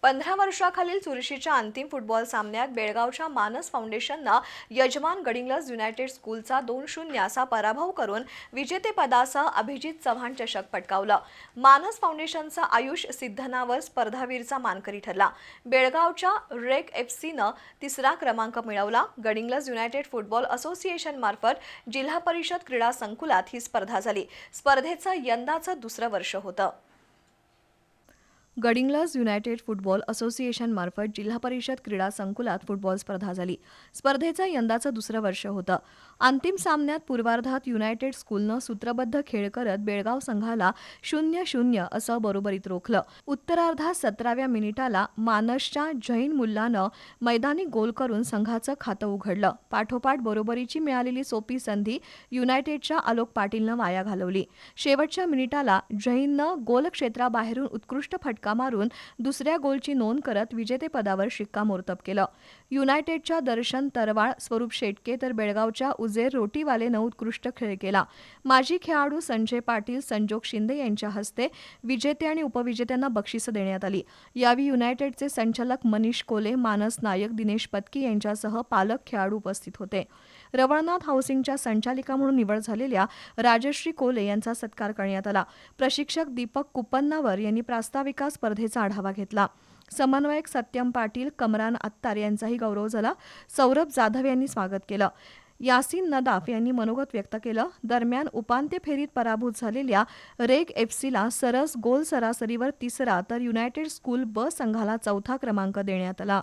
15 वर्षाखालील चुरशीच्या अंतिम फुटबॉल सामन्यात बेळगावच्या मानस फाउंडेशननं यजमान गडिंग्लज युनायटेड स्कूलचा 2-0 असा पराभव करून विजेतेपदासह अभिजित चव्हाण चषक पटकावला। मानस फाउंडेशनचा आयुष सिद्धनावर स्पर्धावीरचा मानकरी ठरला। बेळगावच्या रेक एफसीनं तिसरा क्रमांक मिळवला। गडिंग्लज युनायटेड फुटबॉल असोसिएशन मार्फत जिल्हा परिषद क्रीडा संकुलात ही स्पर्धा झाली। स्पर्धेचं यंदाचं दुसरं वर्ष होतं। गडिंग्लज युनायटेड फुटबॉल असोसिएशन मार्फत जिल्हा परिषद क्रीडा संकुलात फुटबॉल स्पर्धा झाली। स्पर्धेचं यंदाचं दुसरं वर्ष होतं। अंतिम सामन्यात पूर्वार्धात युनायटेड स्कूलनं सूत्रबद्ध खेळ करत बेळगाव संघाला 0-0 असं बरोबरीत रोखलं। उत्तरार्धात 17व्या मिनिटाला मानसच्या जहीन मुल्लानं मैदानी गोल करून संघाचं खातं उघडलं। पाठोपाठ बरोबरीची मिळालेली सोपी संधी युनायटेडच्या आलोक पाटीलनं वाया घालवली। शेवटच्या मिनिटाला जहीननं गोल क्षेत्राबाहेरून उत्कृष्ट फटका मारून दुसऱ्या गोलची नोंद करत विजेतेपदावर शिक्कामोर्तब केलं। युनायटेडच्या दर्शन तरवाळ, स्वरूप शेटके तर बेळगावच्या उजेर रोटीवालेनं उत्कृष्ट खेळ केला। माजी खेळाडू संजय पाटील, संजोग शिंदे यांच्या हस्ते विजेते आणि उपविजेत्यांना बक्षिसं देण्यात आली। यावेळी युनायटेडचे संचालक मनीष कोले, मानस नायक दिनेश पत्की यांच्यासह पालक खेळाडू उपस्थित होते। रवळनाथ हाऊसिंगच्या संचालिका म्हणून निवड झालेल्या राजश्री कोले यांचा सत्कार करण्यात आला। प्रशिक्षक दीपक कुपन्नावर यांनी प्रास्ताविका स्पर्धेचा आढावा घेतला। समन्वयक सत्यम पाटील, कमरान अत्तार यांचाही गौरव झाला। सौरभ जाधव यांनी स्वागत केलं। यासीन नदाफ यांनी मनोगत व्यक्त केलं। दरम्यान उपांत्य फेरीत पराभूत झालेल्या रेग एफसीला सरस गोल सरासरीवर तिसरा तर युनायटेड स्कूल ब संघाला चौथा क्रमांक देण्यात आला।